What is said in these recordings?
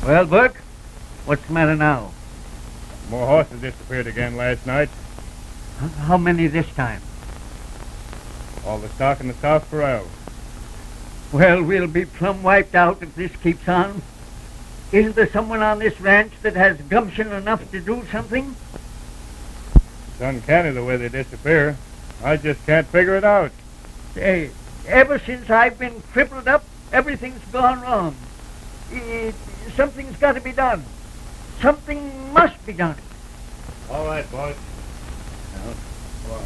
Well, Burke, what's the matter now? More horses disappeared again last night. How many this time? All the stock in the South Corral. Well, we'll be plumb wiped out if this keeps on. Isn't there someone on this ranch that has gumption enough to do something? It's uncanny the way they disappear. I just can't figure it out. Say, ever since I've been crippled up, everything's gone wrong. Something's got to be done. Something must be done. All right, boys. Now, go on.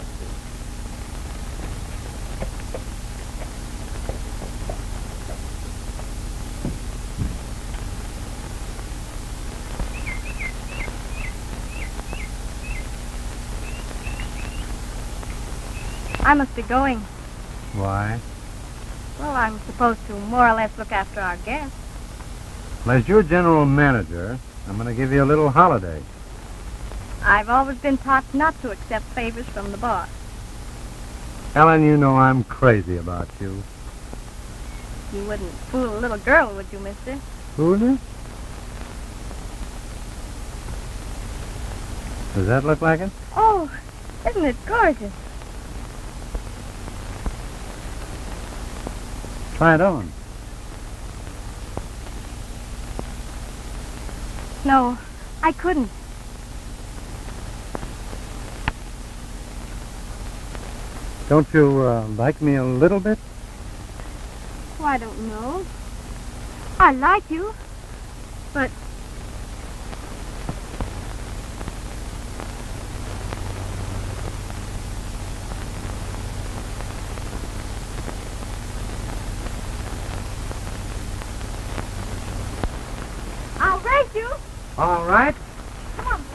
I must be going. Why? Well, I'm supposed to more or less look after our guests. Well, as your general manager, I'm going to give you a little holiday. I've always been taught not to accept favors from the boss. Helen, you know I'm crazy about you. You wouldn't fool a little girl, would you, mister? Foolish? Does that look like it? Oh, isn't it gorgeous? Try it on. No, I couldn't. Don't you like me a little bit? Oh, I don't know. I like you, but... I'll race you. All right. Come on, boy.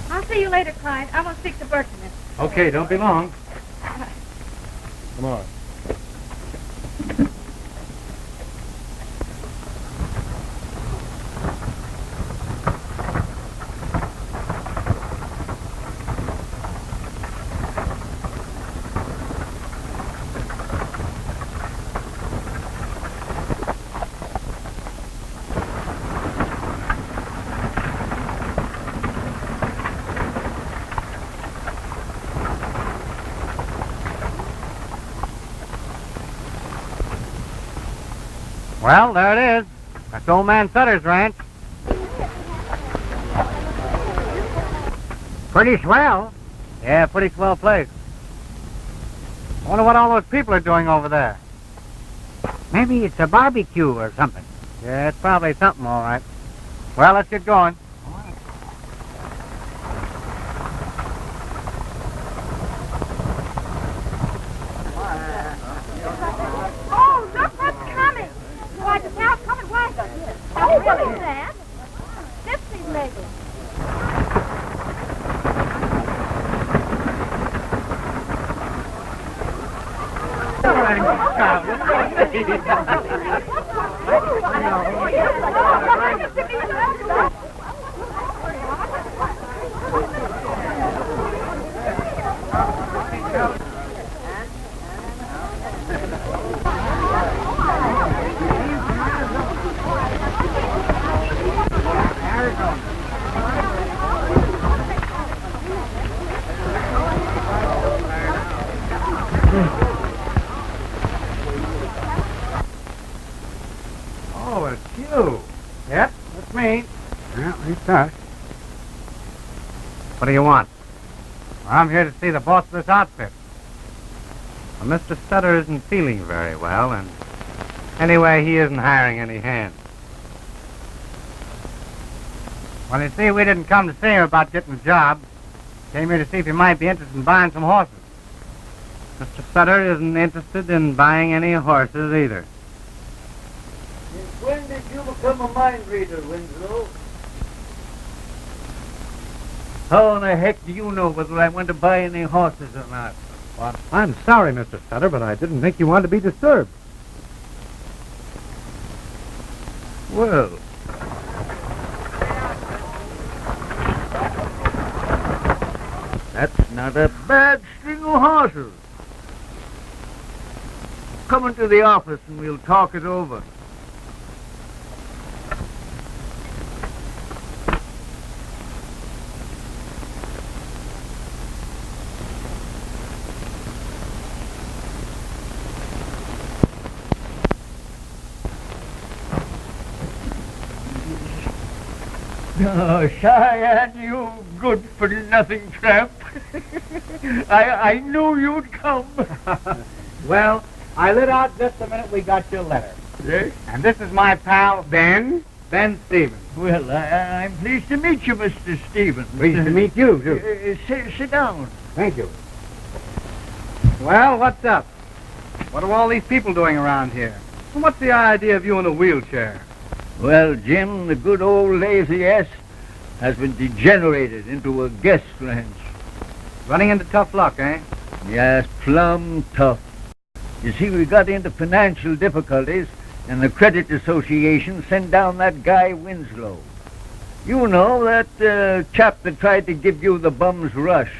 I'll see you later, Clyde. I'm going to speak to Burke a minute. Okay, don't be long. Come on. Well, there it is. That's old man Sutter's ranch. Pretty swell. Yeah, pretty swell place. I wonder what all those people are doing over there. Maybe it's a barbecue or something. Yeah, it's probably something, all right. Well, let's get going. Oh, look what's coming. Why, the now coming wagon. Oh, what is that? Gypsy's maybe. Oh, it's you. Yep, that's me. Yeah, it's us. What do you want? Well, I'm here to see the boss of this outfit. Well, Mr. Sutter isn't feeling very well, and anyway, he isn't hiring any hands. Well, you see, we didn't come to see him about getting a job. Came here to see if he might be interested in buying some horses. Mr. Sutter isn't interested in buying any horses either. Since when did you become a mind reader, Winslow? How in the heck do you know whether I want to buy any horses or not? Well, I'm sorry, Mr. Sutter, but I didn't think you wanted to be disturbed. Well, that's not a bad string of horses. Come into the office and we'll talk it over. Oh, Cheyenne, you good-for-nothing tramp. I knew you'd come. Well, I lit out just the minute we got your letter. Yes? And this is my pal, Ben Stevens. Well, I'm pleased to meet you, Mr. Stevens. Pleased to meet you, too. Sit down. Thank you. Well, what's up? What are all these people doing around here? And what's the idea of you in a wheelchair? Well, Jim, the good old lazy ass has been degenerated into a guest ranch. Running into tough luck, eh? Yes, plumb tough. You see, we got into financial difficulties, and the credit association sent down that guy Winslow. You know, that chap that tried to give you the bum's rush.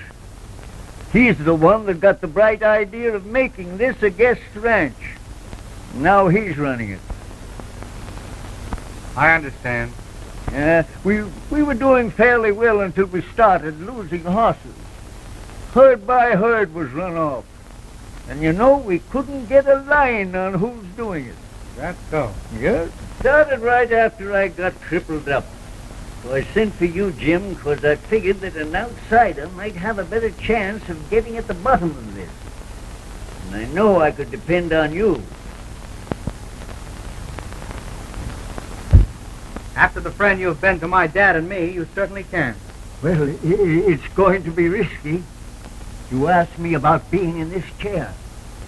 He's the one that got the bright idea of making this a guest ranch. Now he's running it. I understand. We were doing fairly well until we started losing horses. Herd by herd was run off. And you know, we couldn't get a line on who's doing it. That's so. Yes. Started right after I got crippled up. So I sent for you, Jim, because I figured that an outsider might have a better chance of getting at the bottom of this. And I know I could depend on you. After the friend you've been to my dad and me, you certainly can. Well, it's going to be risky. You asked me about being in this chair.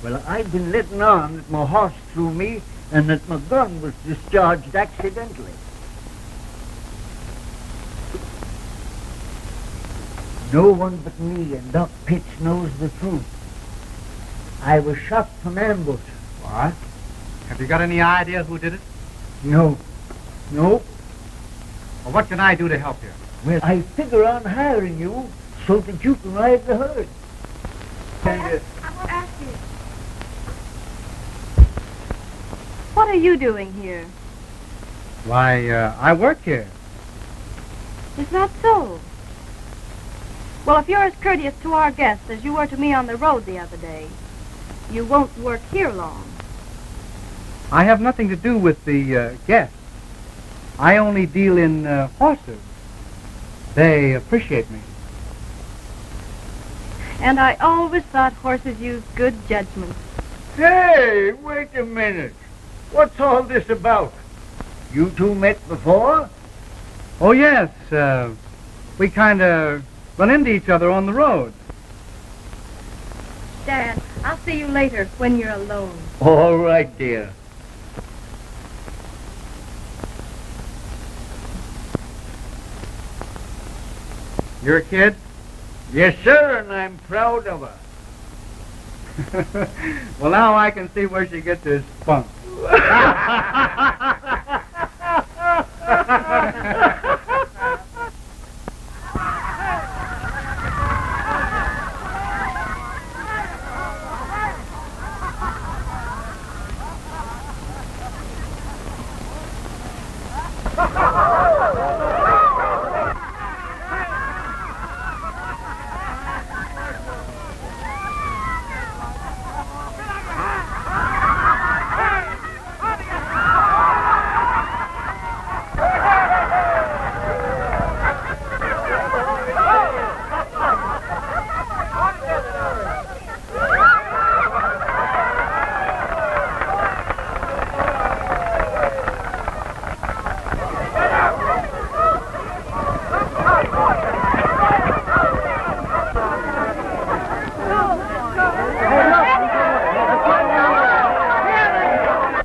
Well, I've been letting on that my horse threw me and that my gun was discharged accidentally. No one but me and Doc Pitts knows the truth. I was shot from ambush. What? Have you got any idea who did it? No. Well, what can I do to help you? Well, I figure on hiring you so that you can ride the herd. I want to ask you. What are you doing here? Why, I work here. Is that so? Well, if you're as courteous to our guests as you were to me on the road the other day, you won't work here long. I have nothing to do with the guests. I only deal in horses. They appreciate me. And I always thought horses used good judgment. Hey, wait a minute. What's all this about? You two met before? Oh, yes. We kind of run into each other on the road. Dad, I'll see you later when you're alone. All right, dear. You're a kid? Yes, sir, and I'm proud of her. Well, now I can see where she gets her spunk.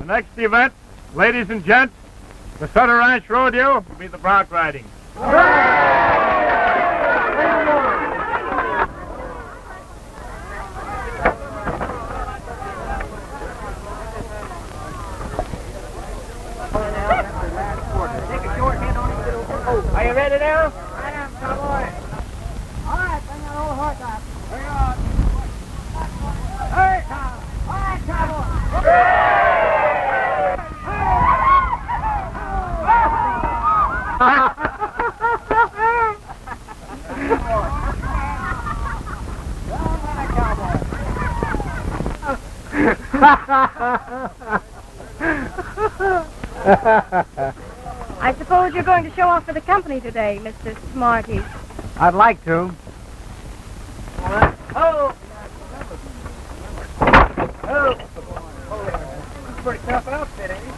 Next event, ladies and gents, the Sutter Ranch Rodeo will be the bronc riding. You ready now? I am, cowboy. All right, bring that old horse out. Bring it on. Hey, Tom. All right, I suppose you're going to show off for the company today, Mr. Smarty. I'd like to. Oh! Pretty tough outfit, ain't it?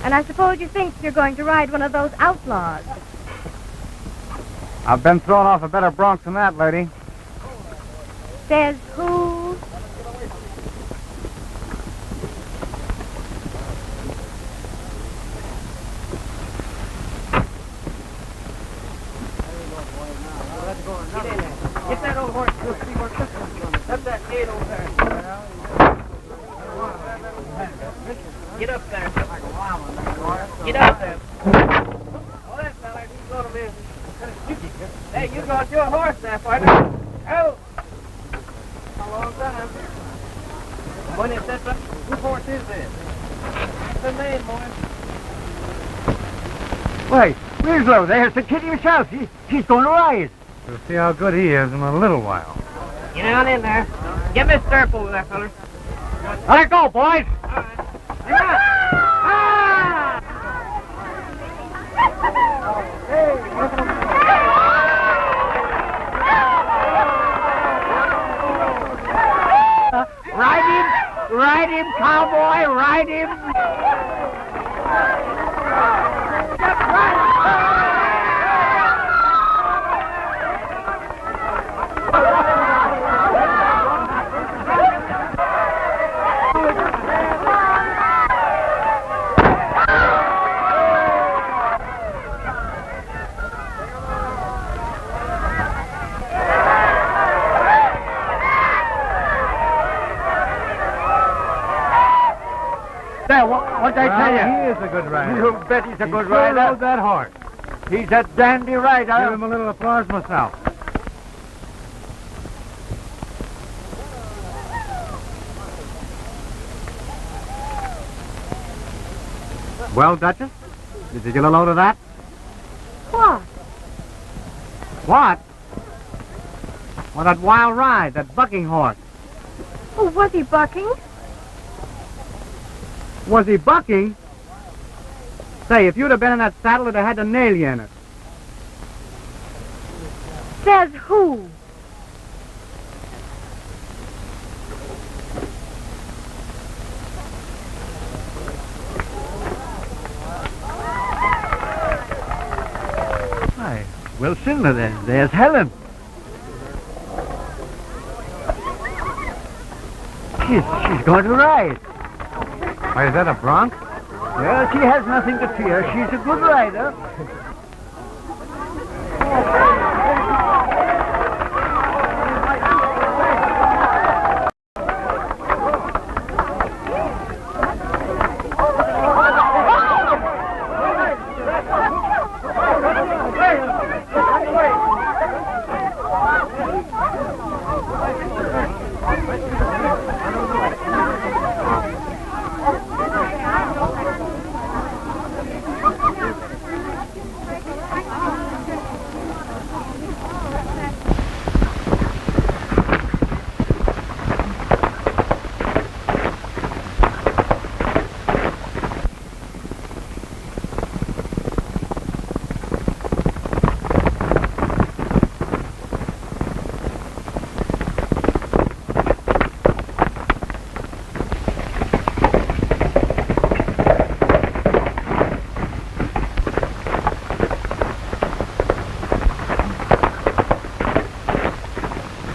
And I suppose you think you're going to ride one of those outlaws. I've been thrown off a better bronc than that, lady. Says who? Get that old horse. We'll see where this one's going. That's that gate over there. Get up there. Get up there. Oh, that fella, he's going to be kind of sticky. Hey, you got your horse there, partner. Oh! A long time. When is that? Whose horse is this? That's the name, boy. Wait, Winslow, there's the kid himself. He's going to rise. We'll see how good he is in a little while. Get on in there. Get Miss Stirp over there, fellas. Let it go, boys. All right. Hang on. Ah! Ride him, cowboy, ride him. There, what'd I tell you? He is a good rider. You bet he's a good Sure rider. rode that horse. He's a dandy rider. Give him a little applause myself. Well, Duchess, did you get a load of that? What? What? Well, that wild ride, that bucking horse. Oh, was he bucking? Was he bucking? Say, if you'd have been in that saddle, it'd have had to nail you in it. Says who? Why, Wilson, there's Helen. She's going to ride. Why, is that a bronc? Well, she has nothing to fear. She's a good rider.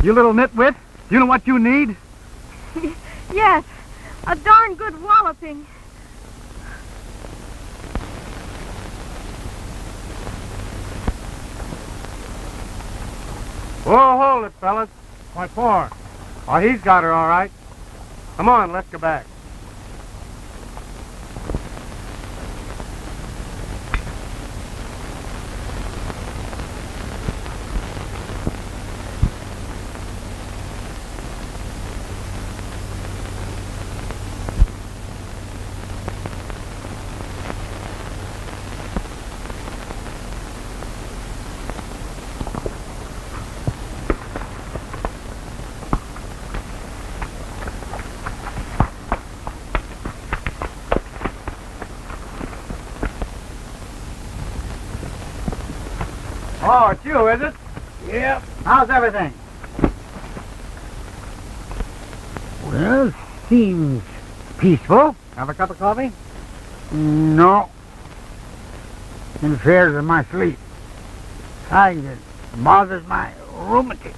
You little nitwit, you know what you need? Yes, a darn good walloping. Oh, hold it, fellas. My paw. Oh, he's got her all right. Come on, let's go back. Oh, it's you, is it? Yeah. How's everything? Well, seems peaceful. Have a cup of coffee? No. Interferes with my sleep. Besides, it bothers my rheumatics.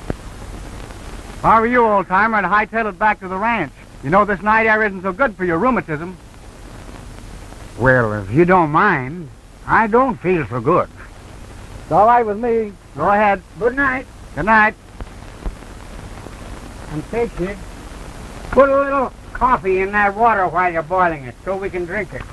If I were you, old-timer, I'd hightail it back to the ranch. You know this night air isn't so good for your rheumatism. Well, if you don't mind, I don't feel so good. It's all right with me. Go ahead. Good night. Good night. And say, kid, put a little coffee in that water while you're boiling it so we can drink it.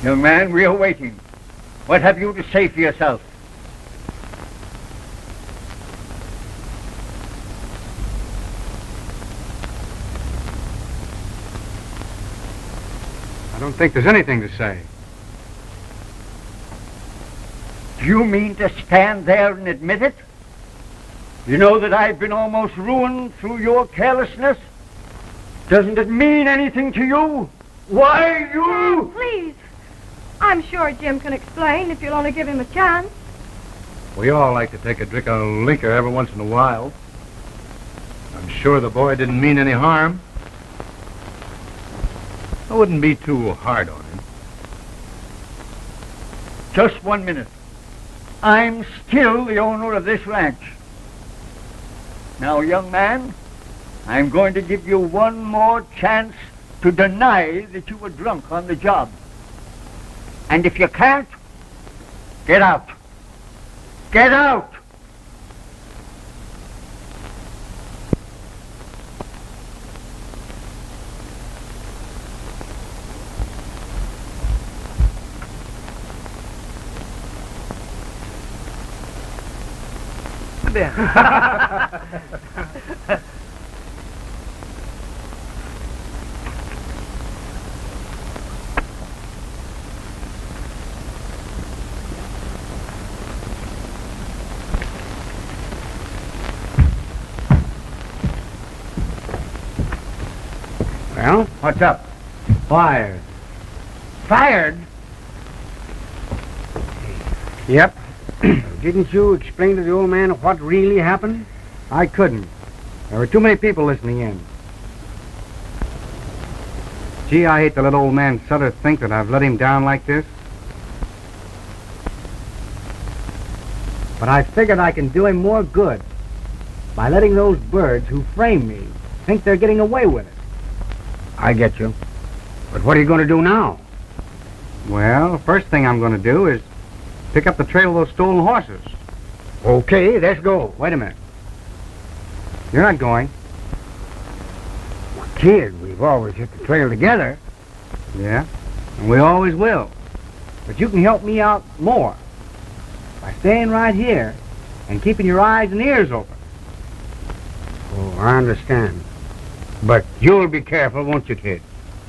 Young man, we are waiting. What have you to say for yourself? I don't think there's anything to say. Do you mean to stand there and admit it? You know that I've been almost ruined through your carelessness? Doesn't it mean anything to you? Why, you... Please. I'm sure Jim can explain if you'll only give him a chance. We all like to take a drink of liquor every once in a while. I'm sure the boy didn't mean any harm. I wouldn't be too hard on him. Just 1 minute. I'm still the owner of this ranch. Now, young man, I'm going to give you one more chance to deny that you were drunk on the job. And if you can't, get out. Get out! been? Well, what's up? Fired. Fired? Yep. Didn't you explain to the old man what really happened? I couldn't. There were too many people listening in. Gee, I hate to let old man Sutter think that I've let him down like this. But I figured I can do him more good by letting those birds who framed me think they're getting away with it. I get you. But what are you going to do now? Well, first thing I'm going to do is pick up the trail of those stolen horses. Okay, let's go. Wait a minute. You're not going. Kid, we've always hit the trail together. Yeah, and we always will. But you can help me out more by staying right here and keeping your eyes and ears open. Oh, I understand. But you'll be careful, won't you, kid?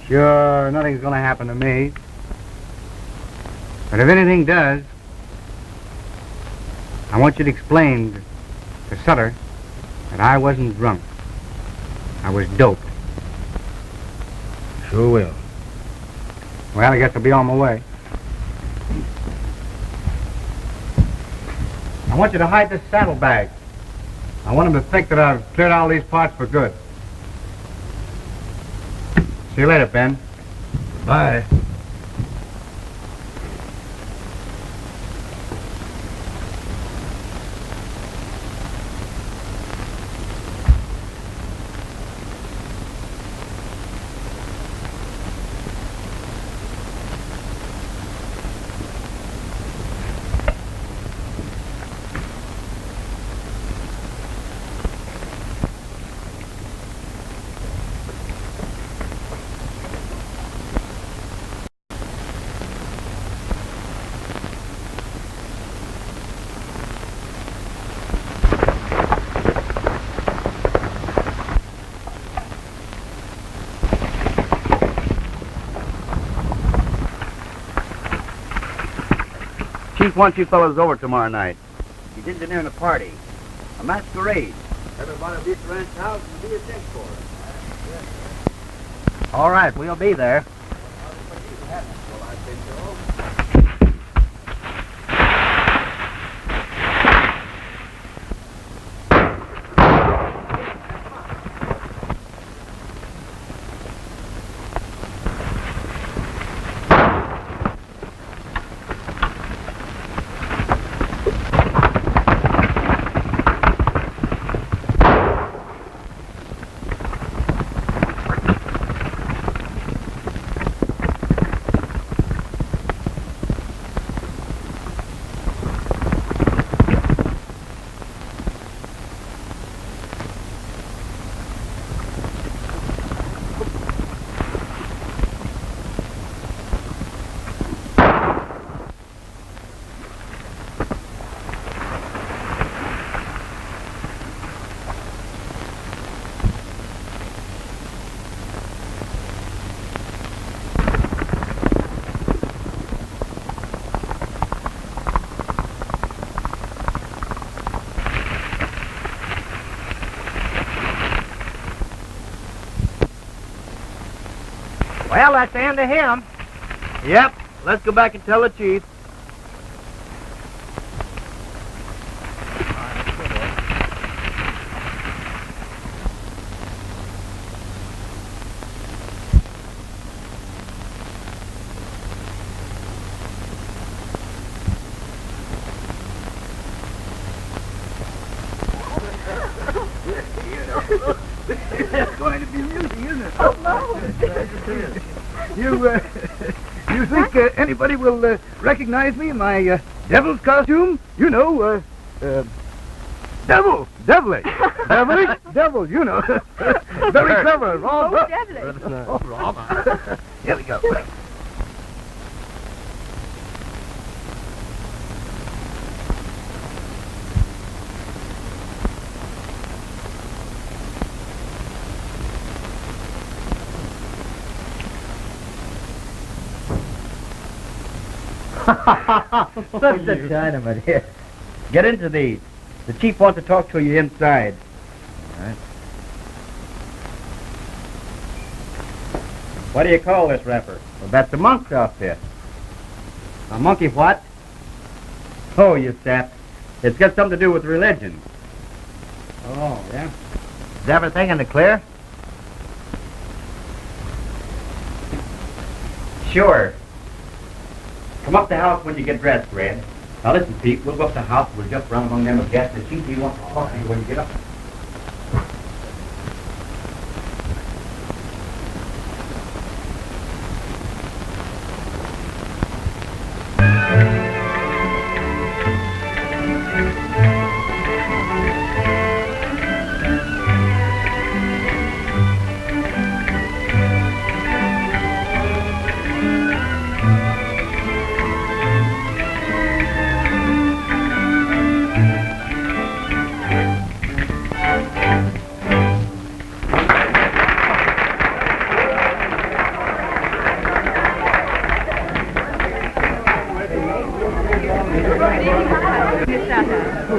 Sure, nothing's going to happen to me. But if anything does, I want you to explain to Sutter that I wasn't drunk. I was doped. Sure will. Well, I guess I'll be on my way. I want you to hide this saddlebag. I want them to think that I've cleared all these parts for good. See you later, Ben. Bye. Chief wants you fellows over tomorrow night. He's engineering a party. A masquerade. Everybody will be at the ranch house and be a drink for it. All right, we'll be there. Well, that's the end of him. Yep. Let's go back and tell the chief. It's going to be amusing, isn't it? Oh, no. You think anybody will recognize me in my devil's costume? You know, devilish. Devilish? Devil, you know. Very clever. Oh, devilish. Here we go. Such a Chinaman. Here. Get into these. The chief wants to talk to you inside. All right. What do you call this wrapper? Well, that's a monk's outfit. A monkey what? Oh, you sap. It's got something to do with religion. Oh, yeah? Is everything in the clear? Sure. Come up the house when you get dressed, Red. Now listen, Pete, we'll go up the house, we'll jump around among them with guests. The chief, he wants to talk to you when you get up.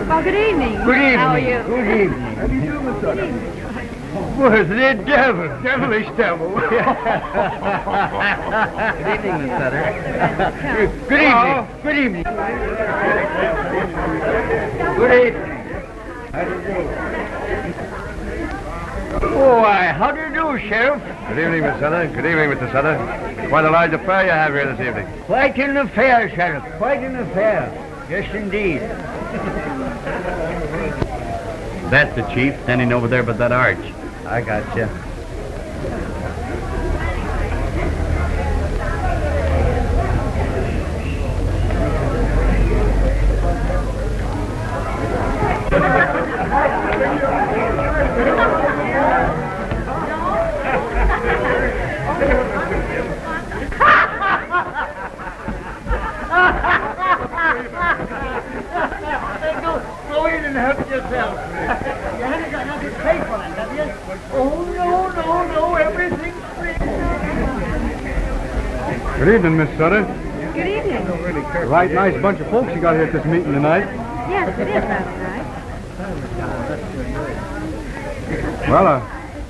Well, good evening. Good evening. How are you? Good evening. How do you do, Miss Sutter? Was the devil? Devilish devil. Good evening, Miss Sutter. Good evening. Good evening. Good evening. How do you do? Oh, how do you do, Sheriff? Good evening, Miss Sutter. Good evening, Mr. Sutter. Quite a large affair you have here this evening. Quite an affair, Sheriff. Quite an affair. Yes, indeed. That's the chief, standing over there by that arch. I got you. Go in and help yourself. You haven't got nothing to pay for it, have you? Oh, no, everything's free. Good evening, Miss Sutter. Good evening. Right nice bunch of folks you got here at this meeting tonight. Yes, it is rather nice. Well, I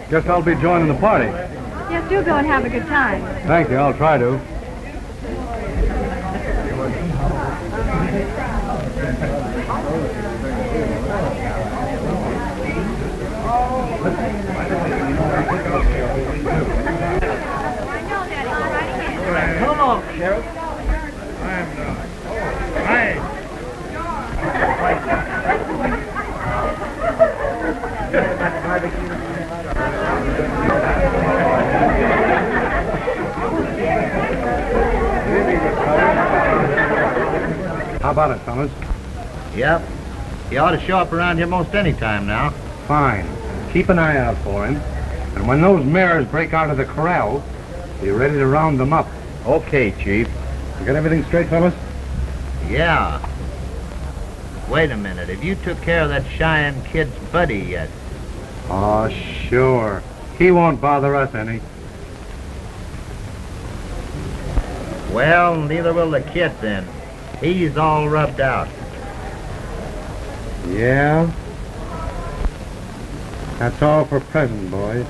guess I'll be joining the party. Yes, do go and have a good time. Thank you, I'll try to. Come on, Sheriff. How about it, fellas? Yep. He ought to show up around here most any time now. Fine. Keep an eye out for him. And when those mares break out of the corral, be ready to round them up. Okay, Chief. You got everything straight, fellas? Yeah. Wait a minute. Have you took care of that Cheyenne Kid's buddy yet? Oh, sure. He won't bother us any. Well, neither will the kid then. He's all rubbed out. Yeah? That's all for present, boys.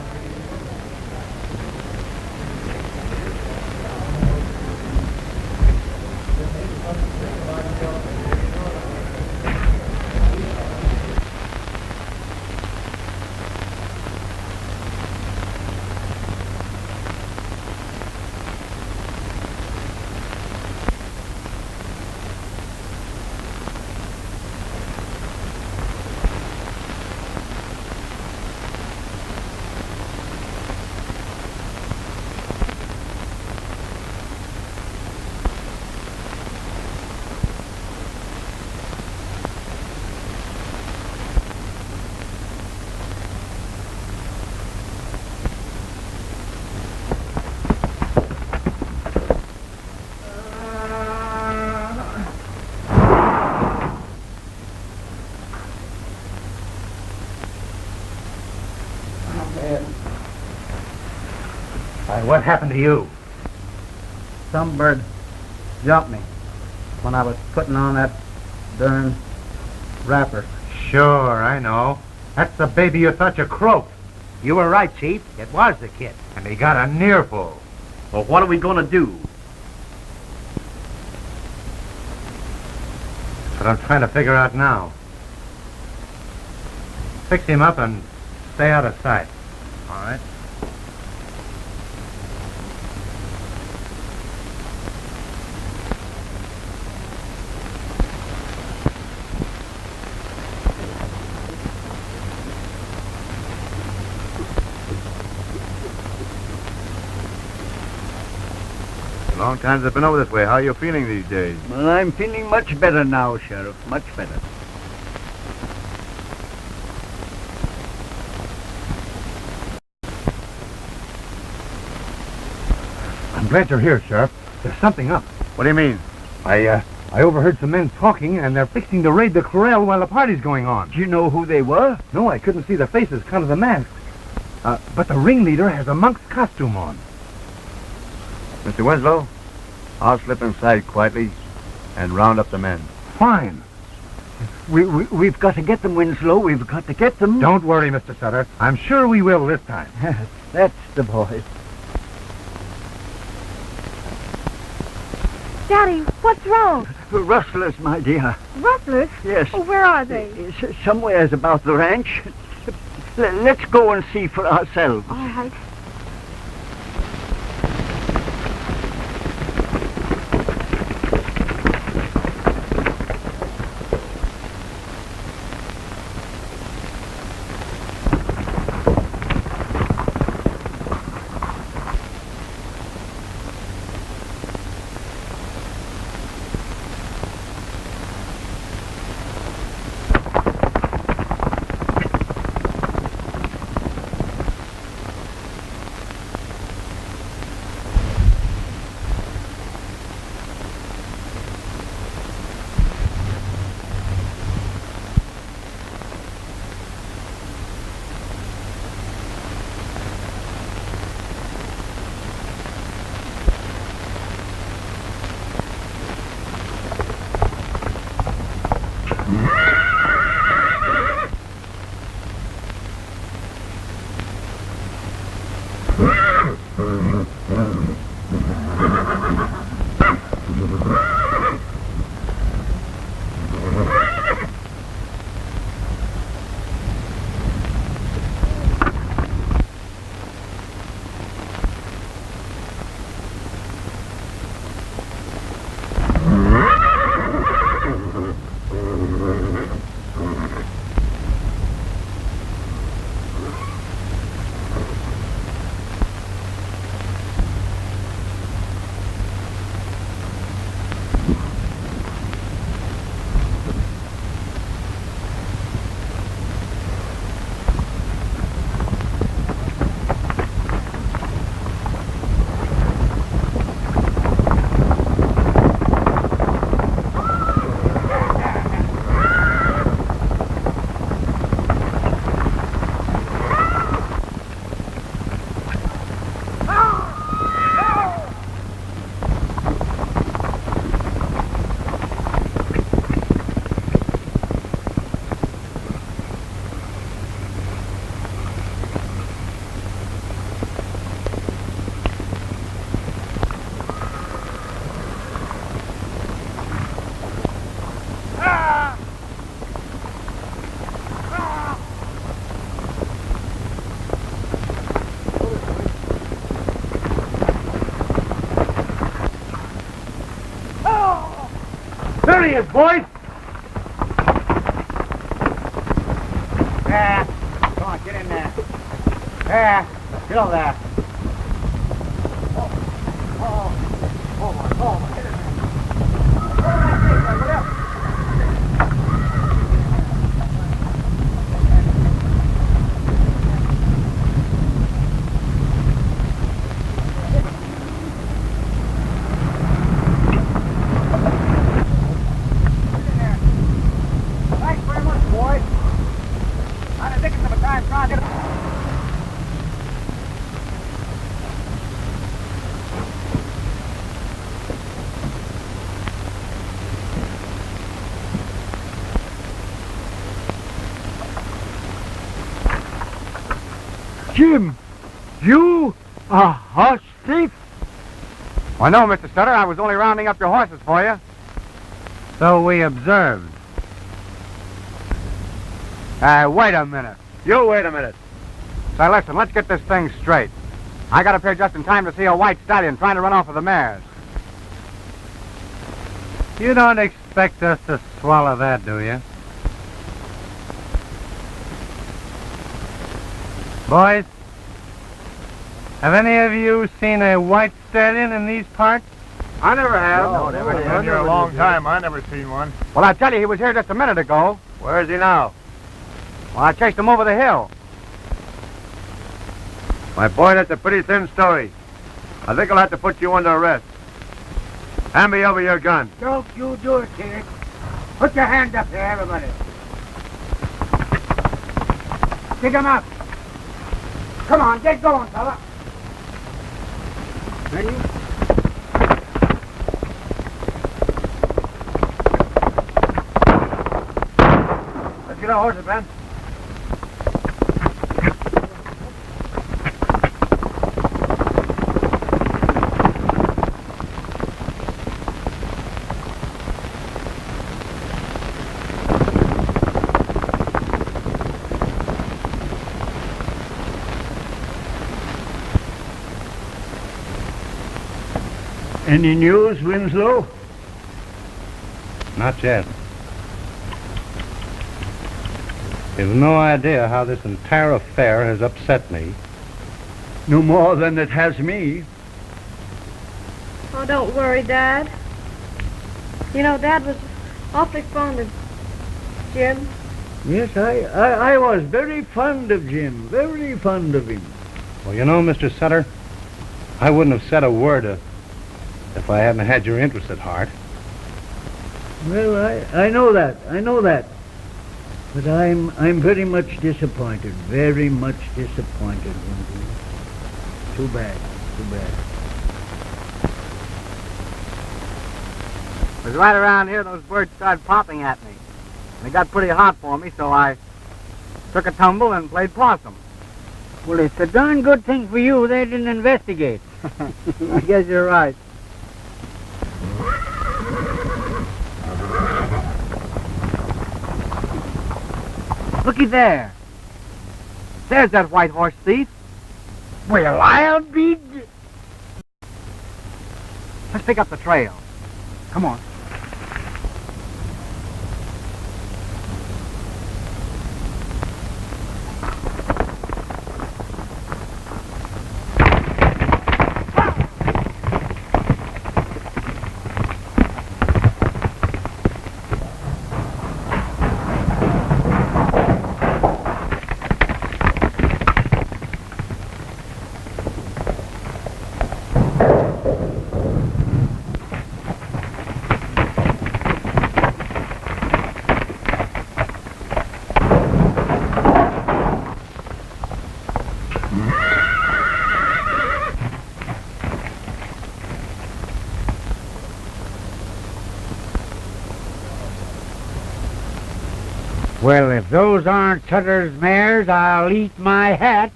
What happened to you? Some bird jumped me. when I was putting on that darn wrapper. Sure, I know. That's the baby you thought you croaked. You were right, Chief. It was the kid. And he got a nearful. Well, what are we going to do? That's what I'm trying to figure out now. Fix him up and stay out of sight. All right. Long time since I've been over this way. How are you feeling these days? Well, I'm feeling much better now, Sheriff. Much better. I'm glad you're here, Sheriff. There's something up. What do you mean? I overheard some men talking, and they're fixing to raid the corral while the party's going on. Do you know who they were? No, I couldn't see their faces because of the masks. But the ringleader has a monk's costume on. Mr. Winslow, I'll slip inside quietly and round up the men. Fine. We've got to get them, Winslow. We've got to get them. Don't worry, Mr. Sutter. I'm sure we will this time. That's the boy. Daddy, what's wrong? Rustlers, my dear. Rustlers? Yes. Oh, where are they? Somewhere's about the ranch. Let's go and see for ourselves. All right. There he is, boys! There. Come on, get in there. There. Get over there. Get in there. Jim, you a horse thief? Why, no, Mr. Sutter. I was only rounding up your horses for you. So we observed. Wait a minute. You wait a minute. Say, listen, let's get this thing straight. I got up here just in time to see a white stallion trying to run off with the mares. You don't expect us to swallow that, do you? Boys, have any of you seen a white stallion in these parts? I never have. No, never did. Been here a long time. I never seen one. Well, I tell you, he was here just a minute ago. Where is he now? Well, I chased him over the hill. My boy, that's a pretty thin story. I think I'll have to put you under arrest. Hand me over your gun. Don't you do it, kid. Put your hand up here, everybody. Pick him up. Come on, get going, fella. Ready? Let's get our horses, man. Any news, Winslow? Not yet. You've no idea how this entire affair has upset me. No more than it has me. Oh, don't worry, Dad. You know, Dad was awfully fond of Jim. Yes, I was very fond of Jim, very fond of him. Well, you know, Mr. Sutter, I wouldn't have said a word if I hadn't had your interest at heart. Well, I know that. But I'm very much disappointed, very much disappointed. Too bad. It was right around here those birds started popping at me. They got pretty hot for me, so I took a tumble and played possum. Well, it's a darn good thing for you they didn't investigate. I guess you're right. Looky there. There's that white horse thief. Well, I'll be... Let's pick up the trail. Come on. Well, if those aren't Sutter's mares, I'll eat my hat.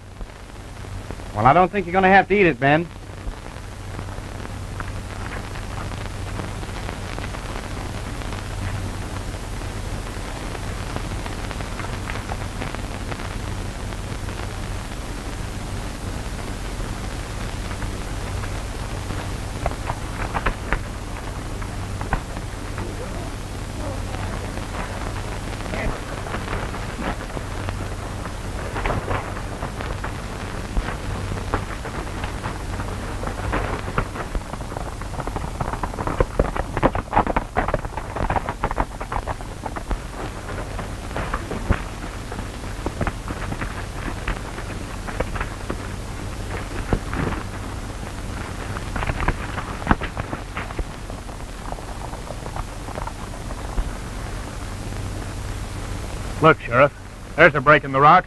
Well, I don't think you're going to have to eat it, Ben. Look, Sheriff. There's a break in the rock.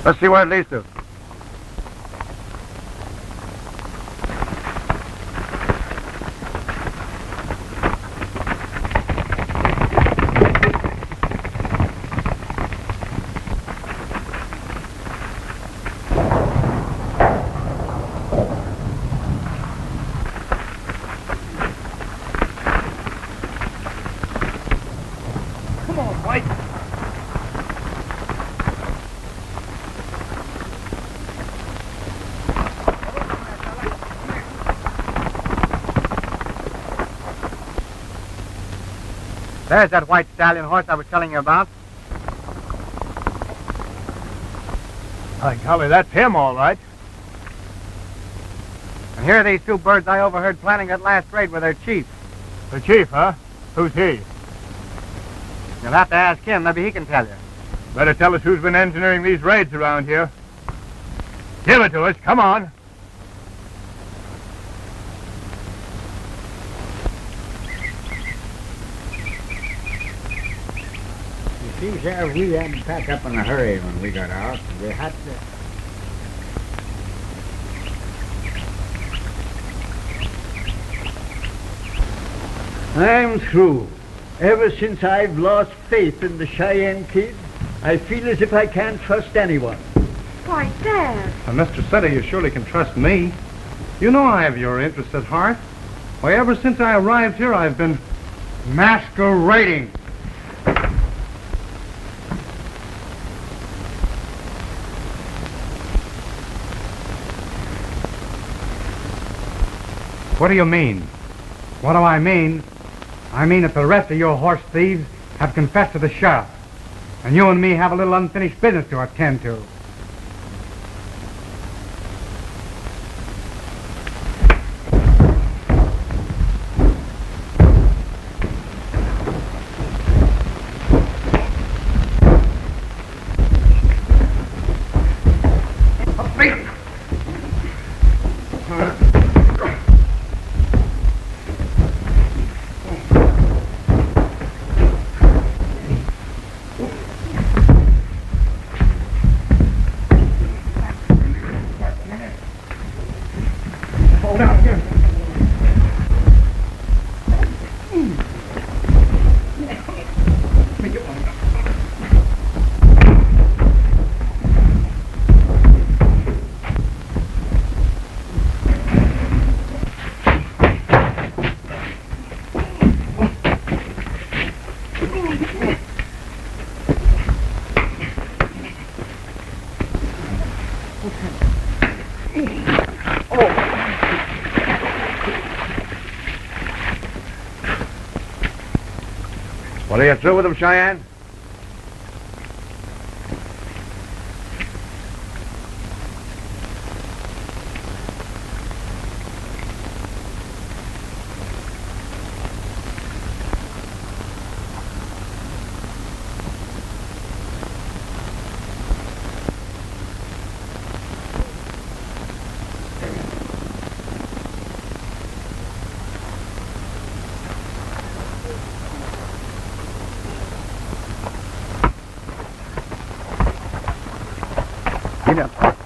Let's see where it leads to. There's that white stallion horse I was telling you about. By golly, that's him, all right. And here are these two birds I overheard planning that last raid with their chief. The chief, huh? Who's he? You'll have to ask him. Maybe he can tell you. Better tell us who's been engineering these raids around here. Give it to us. Come on. You see, Sheriff, we had to pack up in a hurry when we got out. We had to... I'm through. Ever since I've lost faith in the Cheyenne Kid, I feel as if I can't trust anyone. Why, Dad. Mr. Sutter, you surely can trust me. You know I have your interest at heart. Why, ever since I arrived here, I've been masquerading. What do you mean? What do I mean? I mean that the rest of your horse thieves have confessed to the sheriff. And you and me have a little unfinished business to attend to. Well, are you through with them, Cheyenne? Get up.